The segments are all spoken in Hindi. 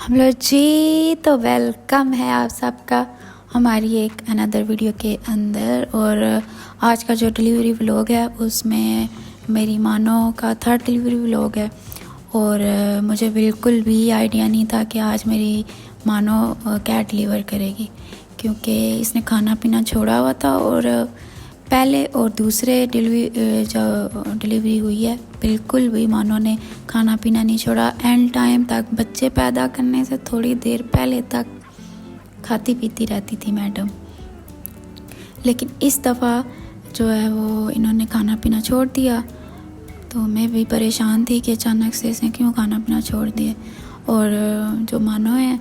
हेलो जी, तो वेलकम है आप सबका हमारी एक अनदर वीडियो के अंदर। और आज का जो डिलीवरी व्लॉग है उसमें मेरी मानो का थर्ड डिलीवरी व्लॉग है। और मुझे बिल्कुल भी आइडिया नहीं था कि आज मेरी मानो क्या डिलीवर करेगी, क्योंकि इसने खाना पीना छोड़ा हुआ था। और पहले और दूसरे जो डिलीवरी हुई है बिल्कुल भी मानो ने खाना पीना नहीं छोड़ा। एंड टाइम तक, बच्चे पैदा करने से थोड़ी देर पहले तक खाती पीती रहती थी मैडम। लेकिन इस दफ़ा जो है वो इन्होंने खाना पीना छोड़ दिया, तो मैं भी परेशान थी कि अचानक से इसने क्यों खाना पीना छोड़ दिया। और जो मानो है,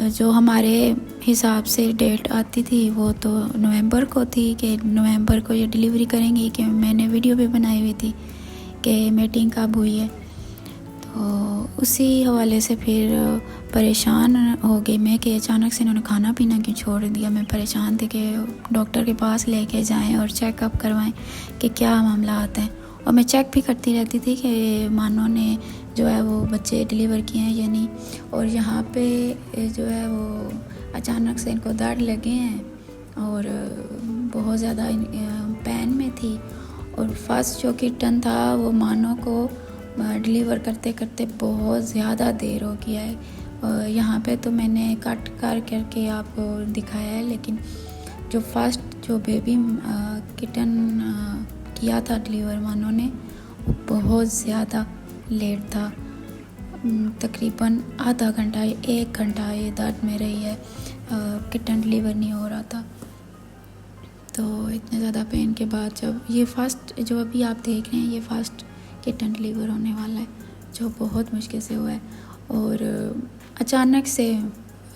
जो हमारे हिसाब से डेट आती थी वो तो नवंबर को थी कि नवंबर को ये डिलीवरी करेंगी, कि मैंने वीडियो भी बनाई हुई थी कि मीटिंग कब हुई है। तो उसी हवाले से फिर परेशान हो गई मैं कि अचानक से इन्होंने खाना पीना क्यों छोड़ दिया। मैं परेशान थी कि डॉक्टर के पास लेके जाएं और चेकअप करवाएं कि क्या मामला आता है। और मैं चेक भी करती रहती थी कि मानो ने जो है वो बच्चे डिलीवर किए हैं या नहीं। और यहाँ पे जो है वो अचानक से इनको दर्द लगे हैं और बहुत ज़्यादा पेन में थी। और फर्स्ट जो किटन था वो मानो को डिलीवर करते करते बहुत ज़्यादा देर हो गया है। यहाँ पे तो मैंने कट करके आपको दिखाया है, लेकिन जो फर्स्ट जो बेबी किटन किया था डिलीवर मानो ने, वो बहुत ज़्यादा लेट था। तकरीबन आधा घंटा 1 घंटा ये दर्द में रही है, किटन डिलीवर नहीं हो रहा था। तो इतने ज़्यादा पेन के बाद जब ये फर्स्ट जो अभी आप देख रहे हैं, ये फर्स्ट किटन डिलीवर होने वाला है, जो बहुत मुश्किल से हुआ है। और अचानक से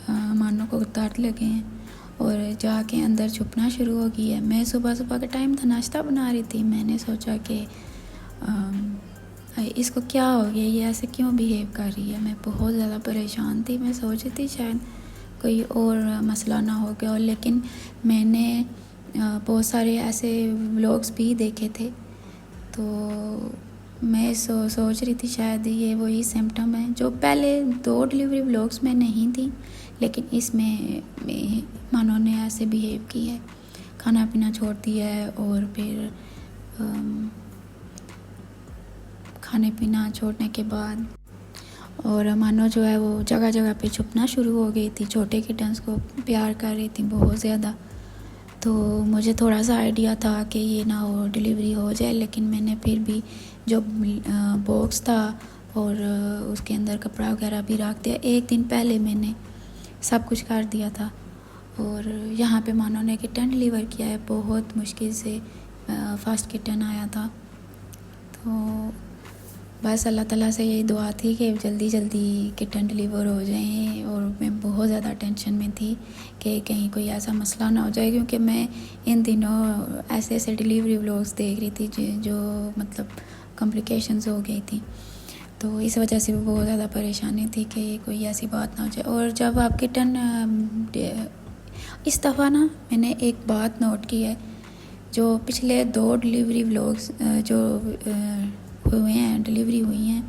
मानो को दर्द लगे हैं और जाके अंदर छुपना शुरू हो गई है। मैं सुबह सुबह का टाइम था, नाश्ता बना रही थी। मैंने सोचा कि इसको क्या हो गया, ये ऐसे क्यों बिहेव कर रही है। मैं बहुत ज़्यादा परेशान थी। मैं सोच रही थी शायद कोई और मसला ना हो गया। और लेकिन मैंने बहुत सारे ऐसे व्लॉग्स भी देखे थे, तो मैं सोच रही थी शायद ये वही सिम्टम है जो पहले 2 डिलीवरी व्लॉग्स में नहीं थी, लेकिन इसमें मानो ने ऐसे बिहेव किया है, खाना पीना छोड़ दिया है। और फिर खाने पीना छोड़ने के बाद और मानो जो है वो जगह जगह पे छुपना शुरू हो गई थी, छोटे किटन्स को प्यार कर रही थी बहुत ज़्यादा। तो मुझे थोड़ा सा आइडिया था कि ये ना हो डिलीवरी हो जाए, लेकिन मैंने फिर भी जो बॉक्स था और उसके अंदर कपड़ा वगैरह भी रख दिया। 1 दिन पहले मैंने सब कुछ कर दिया था। और यहाँ पे मानो ने किटन डिलीवर किया है, बहुत मुश्किल से फर्स्ट किटन आया था। तो बस अल्लाह ताला से यही दुआ थी कि जल्दी जल्दी किटन डिलीवर हो जाएं। और मैं बहुत ज़्यादा टेंशन में थी कि कहीं कोई ऐसा मसला ना हो जाए, क्योंकि मैं इन दिनों ऐसे ऐसे डिलीवरी व्लॉग्स देख रही थी जो मतलब कॉम्प्लिकेशंस हो गई थी। तो इस वजह से भी बहुत ज़्यादा परेशानी थी कि कोई ऐसी बात ना हो जाए। और जब आप किटन इस दफ़ा ना मैंने एक बात नोट की है, जो पिछले 2 डिलीवरी व्लॉग्स जो हुए हैं, डिलीवरी हुई हैं,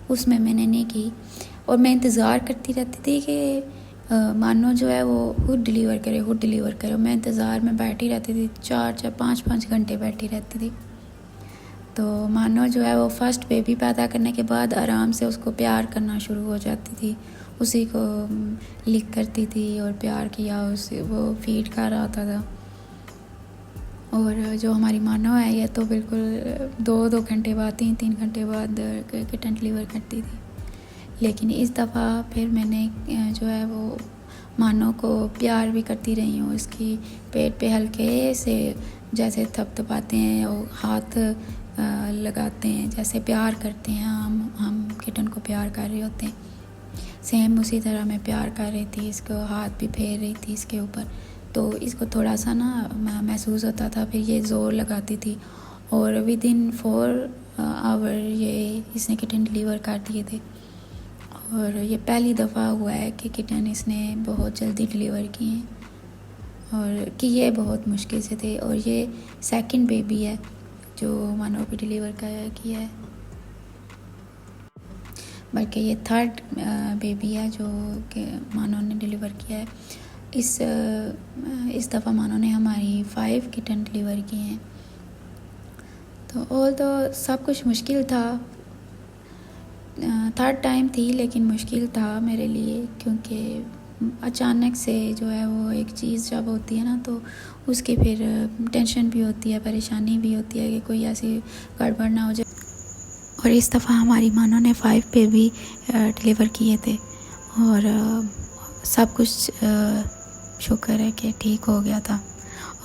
उसमें मैंने नहीं की। और मैं इंतज़ार करती रहती थी कि मानो जो है वो खुद डिलीवर करे। मैं इंतज़ार में बैठी रहती थी, 4 5 घंटे बैठी रहती थी। तो मानो जो है वो फर्स्ट बेबी पैदा करने के बाद आराम से उसको प्यार करना शुरू हो जाती थी, उसी को लिक करती थी और प्यार किया, उसे वो फीड कर रहा था। और जो हमारी मानो है, ये तो बिल्कुल 2 घंटे बाद 3 घंटे बाद किटन डिलीवर करती थी। लेकिन इस दफ़ा फिर मैंने जो है वो मानो को प्यार भी करती रही हूँ, इसकी पेट पे हल्के से जैसे थपथपाते हैं और हाथ लगाते हैं, जैसे प्यार करते हैं हम किटन को प्यार कर रहे होते हैं, सेम उसी तरह मैं प्यार कर रही थी। इसको हाथ भी फेर रही थी इसके ऊपर, तो इसको थोड़ा सा ना महसूस होता था। फिर ये ज़ोर लगाती थी और विदिन 4 आवर ये इसने किटन डिलीवर कर दिए थे। और ये पहली दफ़ा हुआ है कि किटन इसने बहुत जल्दी डिलीवर किए हैं, और कि ये बहुत मुश्किल से थे। और ये सेकंड बेबी है जो मानो भी डिलीवर किया है। बल्कि ये थर्ड बेबी है जो कि मानो ने डिलीवर किया है। इस दफ़ा मानो ने हमारी 5 किटन डिलीवर किए हैं। तो सब कुछ मुश्किल था, थर्ड टाइम थी लेकिन मुश्किल था मेरे लिए, क्योंकि अचानक से जो है वो एक चीज़ जब होती है ना तो उसकी फिर टेंशन भी होती है, परेशानी भी होती है कि कोई ऐसी गड़बड़ ना हो जाए। और इस दफ़ा हमारी मानो ने 5 बेबी डिलीवर किए थे और सब कुछ शुक्र है कि ठीक हो गया था।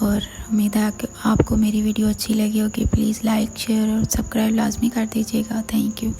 और उम्मीद है कि आपको मेरी वीडियो अच्छी लगी होगी। प्लीज़ लाइक शेयर और सब्सक्राइब लाजमी कर दीजिएगा। Thank you.